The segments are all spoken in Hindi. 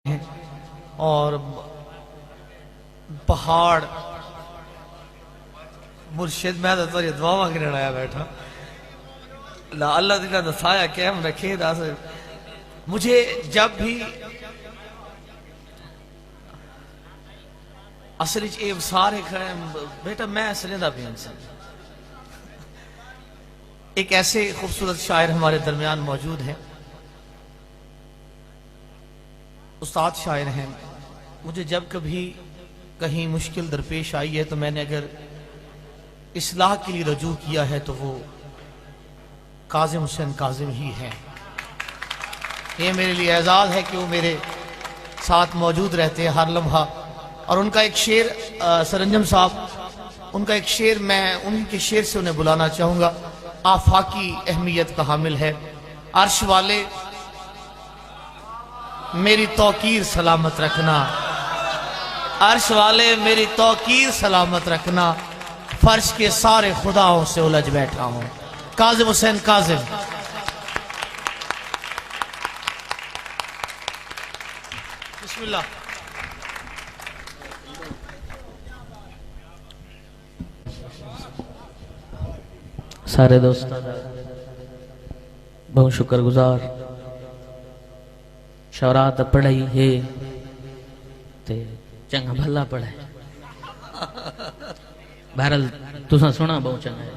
हैं और पहाड़ मुर्शिद मैं तो ये दुआ मांगने आया बैठा ला अल्लाह दिला दसाया कैम रखे दस मुझे जब भी असल ये सारे खड़े बेटा मैं असलें दा भी इंसान एक ऐसे खूबसूरत शायर हमारे दरमियान मौजूद है, उस्ताद शायर हैं। मुझे जब कभी कहीं मुश्किल दरपेश आई है तो मैंने अगर इस्लाह के लिए रजू किया है तो वो काजिम हुसैन काजिम ही है। ये मेरे लिए एजाज़ है कि वो मेरे साथ मौजूद रहते हैं हर लम्हा। और उनका एक शेर सरंजम साहब, उनका एक शेर मैं उनके शेर से उन्हें बुलाना चाहूँगा। आफाकी अहमियत का हामिल है। अर्श वाले मेरी तौकीर सलामत रखना, अर्श वाले मेरी तौकीर सलामत रखना, फर्श के सारे खुदाओं से उलझ बैठा हूं। काजिम हुसैन काजिम। बिस्मिल्लाह। सारे दोस्तों बहुत शुक्रगुजार शौरात पढ़ाई है ते चंगा भला पढ़ाए बहरल तुसा सुना बहुत चंगा है।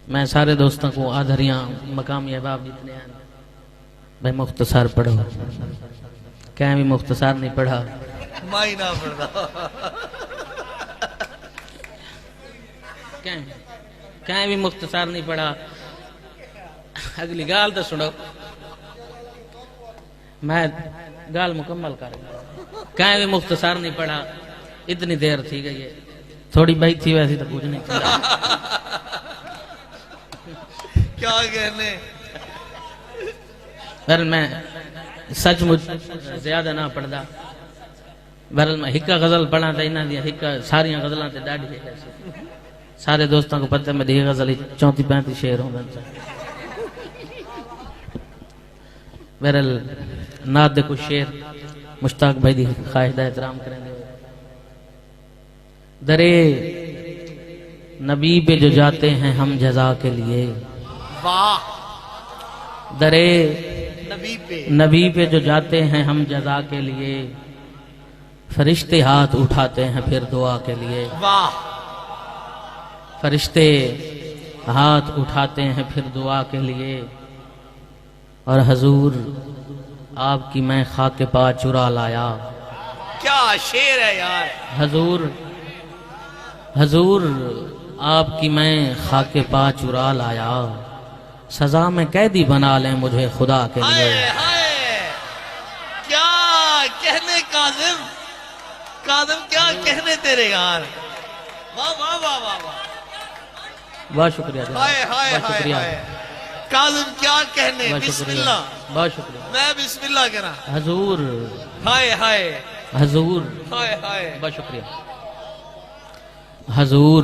मैं सारे दोस्तों को आधरियां मकामी अहबाब जितने हैं भाई मुख्तसार पढ़ो, क्या भी मुख्तसार नहीं पढ़ा माई ना पढ़ा क्या भी मुख्तसार नहीं पढ़ा। अगली गाल तो सुनो, मैं गाल मुकम्मल कर क्या भी मुख्तसार नहीं पढ़ा। इतनी देर थी गई है, थोड़ी बही थी वैसी तो कुछ नहीं किया। क्या कहने बहरल मैं सचमुच ज्यादा ना पढ़दा। बहरल मैं हिक्का गजल पढ़ा था, इन्हों दी हिक्का सारिया गजलों से डाढ़ी है। सारे दोस्तों को पता है मेरी गजल 34-35 शेर होंगे। बहरल नात दे कुछ शेर मुश्ताक भाई दी ख्वाहिश एहतराम करेंगे। दरे नबी पे जो जाते हैं हम जजा के लिए, वाह। दरे नबी पे जो जाते हैं हम जजा के लिए, फरिश्ते हाथ उठाते हैं फिर दुआ के लिए। वाह। फरिश्ते हाथ उठाते हैं फिर दुआ के लिए, और हजूर आपकी मैं खाके पा चुरा लाया। क्या शेर है यार। हजूर आपकी मैं खाके पा चुरा लाया, सजा में कैदी बना लें मुझे खुदा के लिए। हाय हाय क्या कहने काजिम, काजिम क्या कहने तेरे यार। वाह वाह वाह वाह वाह। बहुत शुक्रिया, हाय हाय बहुत शुक्रिया, हाय। काजिम क्या कहने। बहुत शुक्रिया, बिस्मिल्लाह। बहुत शुक्रिया। मैं बिस्मिल्लाह कह रहा। हजूर हाय हाय हजूर हाय हाय। बहुत शुक्रिया। हजूर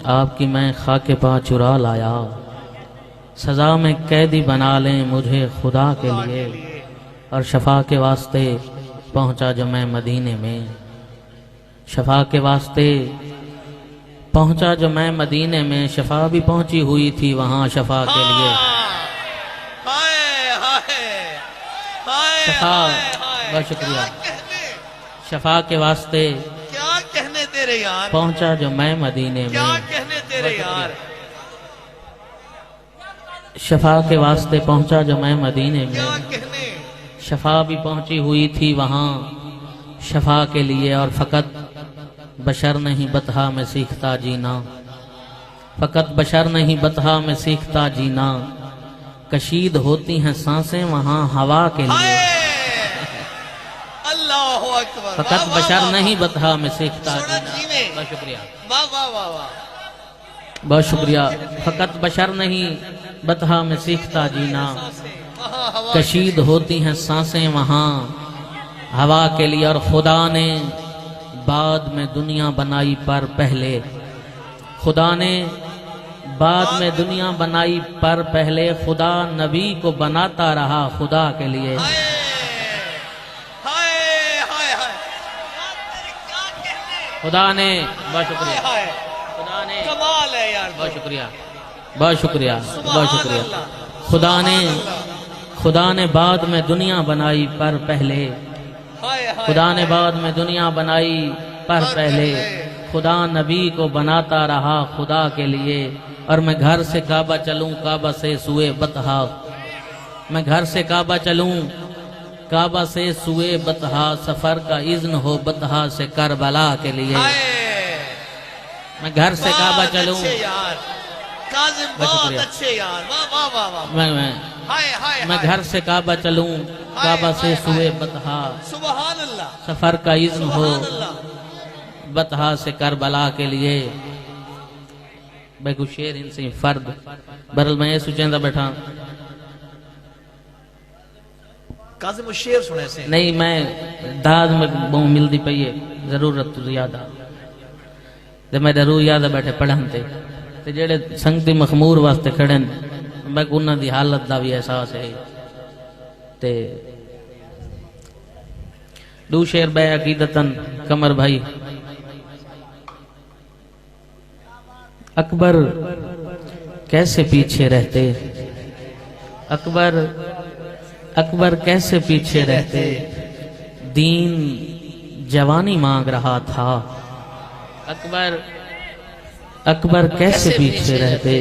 आपकी मैं खाके पा चुरा लाया, सजा में कैदी बना लें मुझे खुदा के लिए, और शफा के वास्ते पहुंचा जो मैं मदीने में। शफा के वास्ते पहुंचा जो मैं मदीने में, शफा भी पहुंची हुई थी वहां शफा के लिए। हाय हाय हाय। शफा बहुत शुक्रिया। शफा के वास्ते क्या कहने तेरे यार। पहुंचा जो मैं मदीने में। क्या कहने तेरे यार। शफा के वास्ते पहुंचा जो मैं मदीने क्या में, कहने। शफा भी पहुंची हुई थी वहां शफा के लिए, और फकत बशर नहीं बतहा में सीखता जीना, फकत बशर नहीं बतहा में सीखता जीना, कशीद होती हैं सांसें वहां हवा के लिए। अल्लाहु अकबर। फकत बशर नहीं बतहा में सीखता जीना। बहुत शुक्रिया, वाह वाह वाह वाह। बहुत शुक्रिया। फकत बशर नहीं बतहा में सीखता जीना, कशीद होती हैं सांसें वहां हवा के लिए, और खुदा ने बाद में दुनिया बनाई पर पहले, खुदा ने बाद में दुनिया बनाई पर पहले, खुदा नबी को बनाता रहा खुदा के लिए। खुदा ने, बहुत शुक्रिया, हाय खुदा ने, कमाल है यार। बहुत शुक्रिया, बहुत शुक्रिया, बहुत शुक्रिया। खुदा ने बाद में दुनिया बनाई पर पहले, हाय हाय खुदा ने बाद में दुनिया बनाई पर पहले, खुदा नबी को बनाता रहा खुदा के लिए। और मैं घर से काबा चलूं काबा से सुए बतहा, मैं घर से काबा चलूं काबा से सुए बतहा, सफर का इज्न हो बतहा से करबला के लिए। मैं घर से काबा चलूं, यार काजिम बहुत अच्छे यार, वाह वाह वाह वाह। मैं घर से काबा चलूं काबा से सुए बतहा, सुभान अल्लाह, सफर का इज्न हो बतहा से करबला के लिए। भाई कुछ शेर इनसे फर्द बरल मैं ये सोचेंदा बैठा काजिम शेर सुने से नहीं, मैं दाद में बहु मिलती पई है जरूरत तुझे याद आ ते मैं जरूर याद आ बैठे पढ़न ते जेड़े संगती मखमूर वास्ते खड़े मैं उन्हां दी हालत दा भी एहसास है। ते दो शेर बे अकीदतन कमर भाई। अकबर कैसे पीछे रहते, अकबर कैसे पीछे रहते, दीन जवानी मांग रहा था। अकबर कैसे पीछे रहते,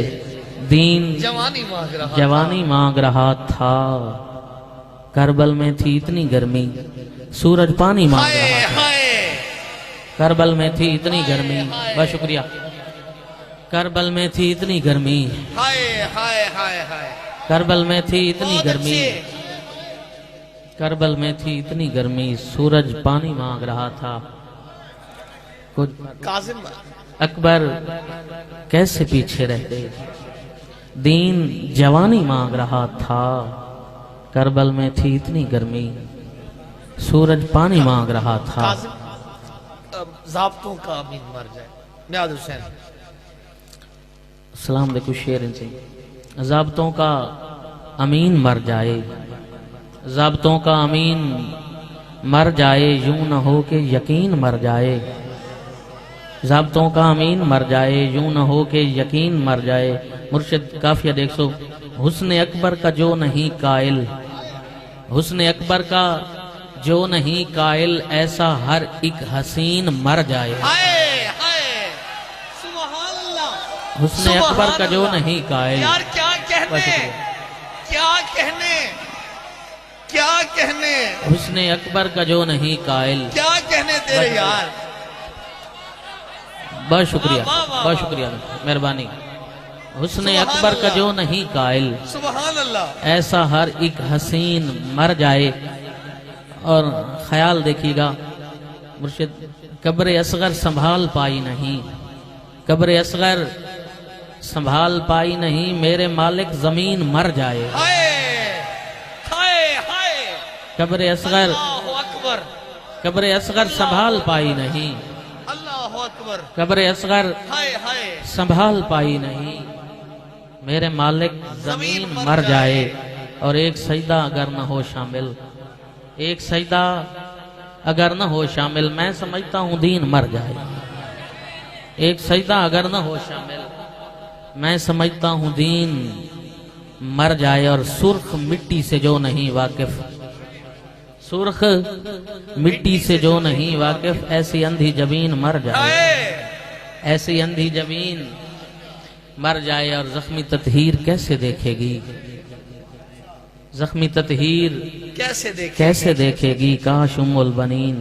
दीन जवानी मांग रहा था। करबल में थी इतनी गर्मी, सूरज पानी मांग रहा था। करबल में थी इतनी गर्मी, बहुत शुक्रिया। करबल में थी इतनी गर्मी, करबल में थी इतनी गर्मी, करबल में थी इतनी गर्मी, सूरज पानी मांग रहा था। काजिम अकबर कैसे पीछे रहते, दीन जवानी मांग रहा था। करबल में थी इतनी गर्मी, सूरज पानी मांग रहा था। ज़ाब्तों का अमीन मर जाए। नियाज़ हुसैन सलाम देखो शेर इनसे। ज़ाब्तों का अमीन मर जाए, ज़ाब्तों का अमीन मर जाए, यूं न हो के यकीन मर जाए। ज़ाब्तों का अमीन मर जाए, यूं न हो के यकीन मर जाए। मुर्शिद काफिया 100। हुस्न अकबर का जो नहीं कायल, हुस्न अकबर का जो नहीं कायल, ऐसा हर एक हसीन मर जाए। हुस्न अकबर का जो नहीं कायल। यार क्या कहने, क्या कहने, क्या कहने, हुस्न अकबर का जो नहीं कायल, क्या कहने तेरे यार। बहुत शुक्रिया, बहुत शुक्रिया, मेहरबानी। हुस्न अकबर का जो नहीं कायल, सुभान अल्लाह, ऐसा हर एक हसीन मर जाए। और ख्याल देखिएगा मुर्शिद, कब्र असगर संभाल पाई नहीं, कब्र असगर संभाल पाई नहीं, मेरे मालिक जमीन मर जाए। कब्र असगर, कब्र असगर संभाल पाई नहीं, कब्र असगर संभाल पाई नहीं, मेरे मालिक जमीन मर जाए। और एक सजदा अगर न हो शामिल, एक सजदा अगर न हो शामिल, मैं समझता हूं दीन मर जाए। एक सजदा अगर न हो शामिल, मैं समझता हूं दीन मर जाए। और सुर्ख मिट्टी से जो नहीं वाकिफ, सुर्ख मिट्टी से जो नहीं वाकिफ, ऐसी अंधी जमीन मर जाए, ऐसी अंधी जमीन मर जाए। और जख्मी ततहीर कैसे देखेगी, जख्मी ततहीर कैसे देखेगी, काश उम्मुल बनीन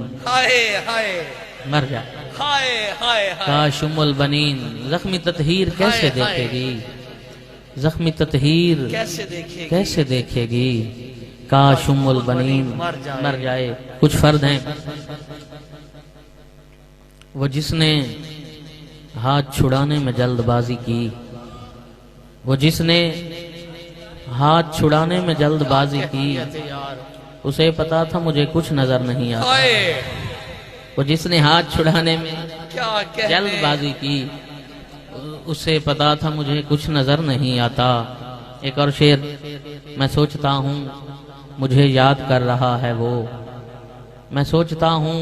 मर जाए, काश उम्मुल बनीन। जख्मी ततहीर कैसे देखेगी, जख्मी ततहीर कैसे देखेगी, काश उम्मुल बनीन मर जाए। कुछ फर्द हैं, वो जिसने हाथ छुड़ाने में जल्दबाजी की, वो जिसने हाथ छुड़ाने में जल्दबाजी की, उसे पता था मुझे कुछ नजर नहीं आता। वो जिसने हाथ छुड़ाने में जल्दबाजी की, उसे पता था मुझे कुछ नजर नहीं आता। एक और शेर, मैं सोचता हूँ मुझे याद कर रहा है वो, मैं सोचता हूँ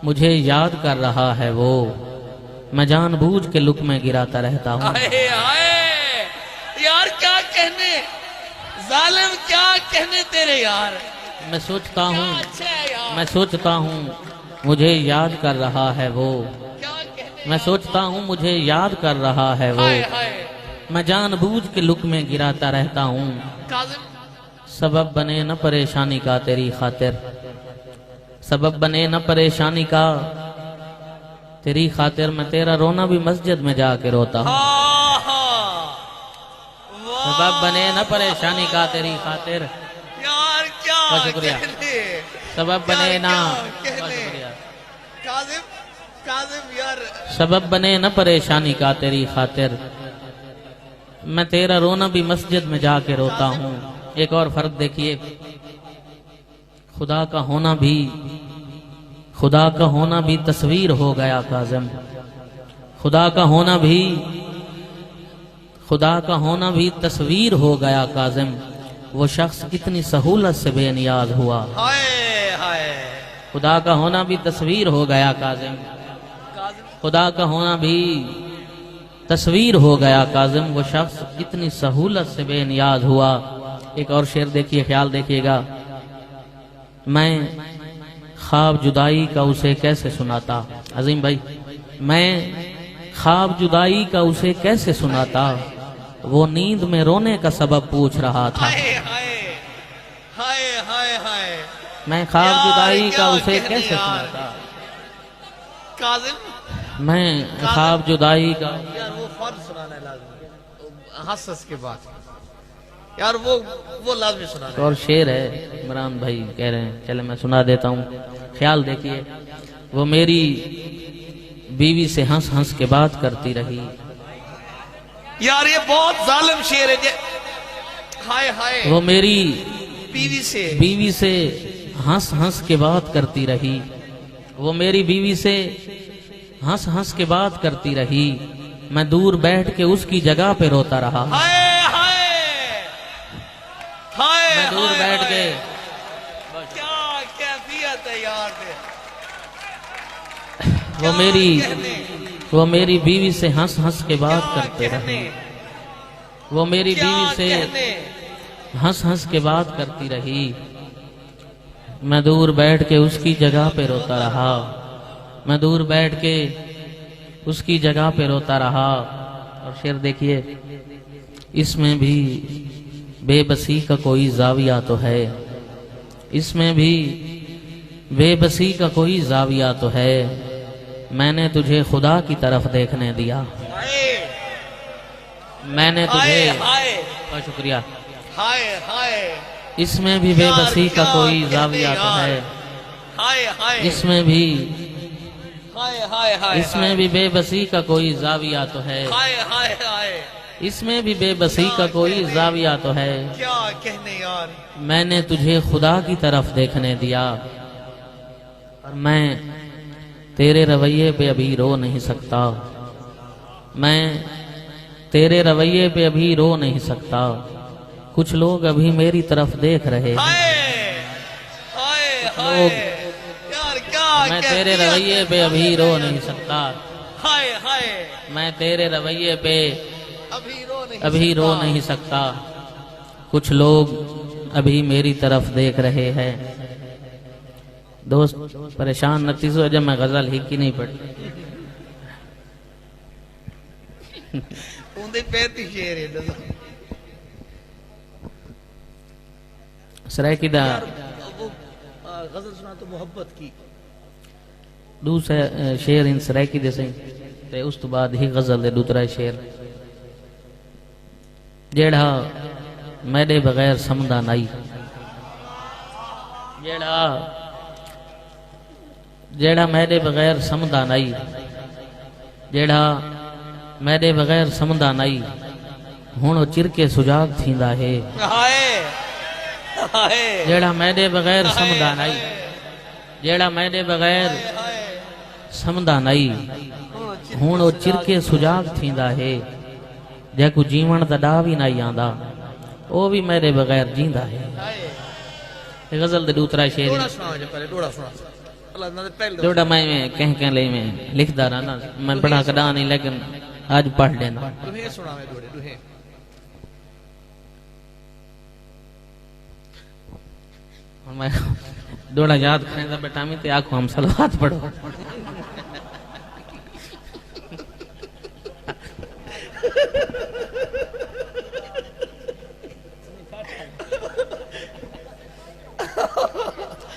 मुझे याद कर रहा है वो, मैं जानबूझ के लुक में गिराता रहता हूँ। आए आए यार क्या कहने, जालिम क्या कहने तेरे यार। मैं सोचता हूँ, अच्छा है यार, मैं सोचता हूँ मुझे याद कर रहा है वो, क्या कहने। मैं सोचता हूँ मुझे याद कर रहा है वो, हाय हाय मैं जानबूझ के लुक में गिराता रहता हूँ। काजिम सबब बने न परेशानी का तेरी खातिर, सबब बने न परेशानी का तेरी खातिर, मैं तेरा रोना भी मस्जिद में जाके रोता हूँ। सबब बने न परेशानी का तेरी खातिर, यार क्या बहुत शुक्रिया। कहने, सबब बने ना, क्या बहुत कहने। शुक्रिया। काजिम काजिम यार सबब बने न परेशानी का तेरी खातिर, मैं तेरा रोना भी मस्जिद में जाके रोता हूँ। एक और फर्क देखिए, खुदा का होना भी, खुदा का होना भी तस्वीर हो गया काज़िम, खुदा का होना भी, खुदा का होना भी तस्वीर हो गया काज़िम। वो शख्स कितनी सहूलत से बेनियाज हुआ। हाय हाय खुदा का होना भी तस्वीर हो गया काज़िम, काजिम खुदा का होना भी तस्वीर हो गया काज़िम। वो शख्स कितनी सहूलत से बेनियाज हुआ। एक और शेर देखिए, ख्याल देखिएगा। मैं ख्वाब जुदाई का उसे कैसे सुनाता, अजीम भाई, मैं ख्वाब जुदाई का उसे कैसे सुनाता, वो नींद में रोने का सबब पूछ रहा था। हाय हाय हाय हाय हाय मैं ख्वाब यार, जुदाई क्या का उसे कहने कैसे यार। सुनाता, काजिम मैं ख्वाब जुदाई का। यार वो फर्ज सुनाना है लाजमी, हंस के बाद यार वो लाजमी सुनाना है। और शेर है, इमरान भाई कह रहे हैं, चले मैं सुना देता हूँ। ख्याल देखिए। वो मेरी बीवी से हंस हंस के बात करती रही। यार ये बहुत जालिम शेर है हाय हाय वो मेरी बीवी से हंस हंस के बात करती रही। वो मेरी बीवी से हंस हंस के बात करती रही। मैं दूर बैठ के उसकी जगह पे रोता रहा। हाय हाय हाय मैं दूर हाय, बैठ हाय। के क्या कैफियत है यार वो मेरी बीवी से हंस हंस के बात करते रहे। वो मेरी बीवी से हंस हंस के बात करती रही। मैं दूर बैठ के उसकी जगह पे रोता रहा। मैं दूर बैठ के उसकी जगह पे रोता रहा। और शेर देखिए, इसमें भी बेबसी का कोई जाविया तो है, इसमें भी बेबसी का कोई जाविया तो है। मैंने तुझे खुदा की तरफ देखने दिया। मैंने तुझे, बहुत शुक्रिया। हाय हाय इसमें भी बेबसी का कोई जाविया तो है। हाय हाय इसमें भी, हाय हाय हाय इसमें भी बेबसी का कोई जाविया तो है। हाय हाय हाय इसमें भी बेबसी का कोई जाविया तो है। क्या कहने यार। मैंने तुझे खुदा की तरफ देखने दिया और मैं तेरे रवैये पे अभी रो नहीं सकता। मैं तेरे रवैये पे अभी रो नहीं सकता। कुछ लोग अभी मेरी तरफ देख रहे हैं। हाय हाय हाय लोग, यार क्या मैं तेरे रवैये पे अभी रो नहीं सकता। हाय हाय मैं तेरे रवैये पे अभी रो नहीं सकता। कुछ लोग अभी मेरी तरफ देख रहे हैं। दोस्त परेशान नतीज हो, जब मैं गजल ही की नहीं पढ़ती। उनके पैती शेर है सरायकीदा वो गजल सुना तो मोहब्बत की। दूसरा शेर इन सरायकीदे से ते उस तो बाद ही गजल दे दूसरा शेर जेड़ा मेरे बगैर समझदा नहीं। जेड़ा मेरे बगैर समझदा नहीं। जेड़ा मेरे बगैर समझदा नहीं। हुण चिरके सुजाग थींदा है। हाय हाय जेड़ा मेरे बगैर समझदा नहीं। जेड़ा मेरे बगैर समझदा नहीं। हुण ओ चिरके सुजाग थींदा है। जेको जीवन दा डा भी नहीं आंदा, वो भी मेरे बगैर जींदा है। गजल दे दूसरा शेर डोड़ा सुनाओ जो पहले डोड़ा सुना। पहले जोड़ा मैं कह ले में लिखदा रहा ना, मैं पढ़ा कदा नहीं, लेकिन आज पढ़ लेना। दुहे सुना में जोड़े दुहे। मैं दोड़ा याद करेंदा बेटा में ते आखो हम सलवात पढ़ो।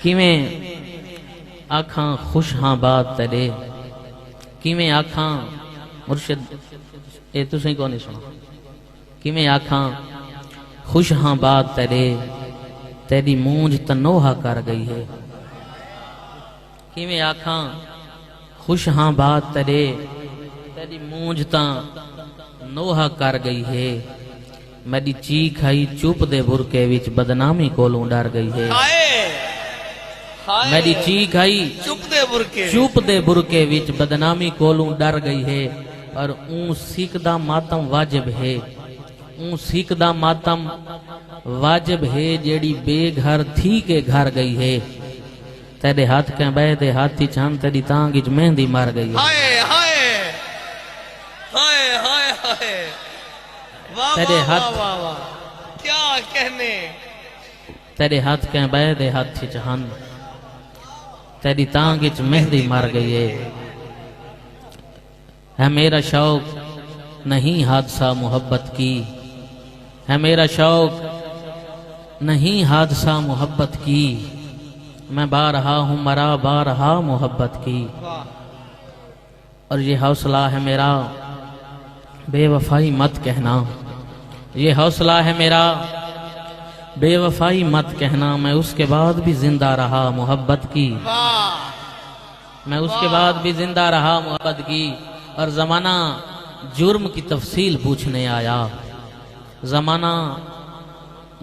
किवें आखां खुश हाँ बात तेरे, किवें आखां मुर्शिद ए तुसें को नहीं सुना, किवें आखां खुश हाँ बात तेरे, तेरी मूंज तनोहा कर गई है। किवें आखां खुश हाँ बात तेरे, तेरी मूंज ता नोहा कर गई है। मेरी चीख आई चुप दे बुरके विच बदनामी कोलों डर गई है। मेरी चीख आई चुप दे बुरके विच बदनामी कोलों डर गई है। और ऊं सीखदा मातम वाजिब है, ऊं सीखदा मातम वाजिब है, जेड़ी बेघर थी के घर गई है। तेरे हाथ के बहते हाथी छान तेरी तांग इच मेहंदी मार गई है। हाय हाय हाय हाय हाय, वाह तेरे वाह हाथ वाह वाह, क्या कहने। तेरे हाथ के बहते हाथी छान तेरी तांग इच मेहंदी मार गई है मेरा शौक नहीं हादसा मोहब्बत की, है मेरा शौक नहीं हादसा मोहब्बत की। मैं बारहा हूँ मरा बारहा मोहब्बत की। और ये हौसला है मेरा बेवफाई मत कहना, ये हौसला है मेरा बेवफाई मत कहना। मैं उसके बाद भी जिंदा रहा मोहब्बत की, मैं उसके बाद भी जिंदा रहा मोहब्बत की। और जमाना जुर्म की तफसील पूछने आया, जमाना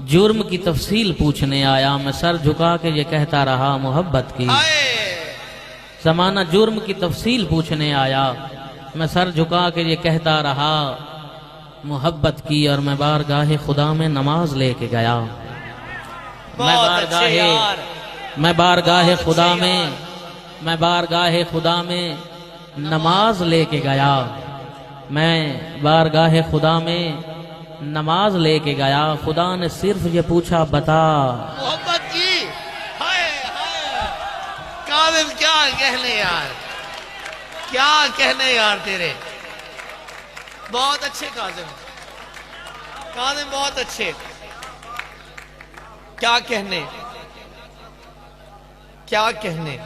जुर्म की तफसील पूछने आया। मैं सर झुका के ये कहता रहा मोहब्बत की। जमाना जुर्म की तफसील पूछने आया, मैं सर झुका के ये कहता रहा मोहब्बत की। और मैं बारगाहे खुदा में नमाज लेके गया, मैं बारगाहे खुदा में, मैं बारगाहे खुदा में नमाज लेके गया, मैं बारगाहे खुदा में नमाज लेके गया। खुदा ने सिर्फ ये पूछा बता मोहब्बत की। हाय हाय, कादिम क्या कहने यार, क्या कहने यार तेरे। बहुत अच्छे कादिम, कादिम बहुत अच्छे। क्या कहने, क्या कहने।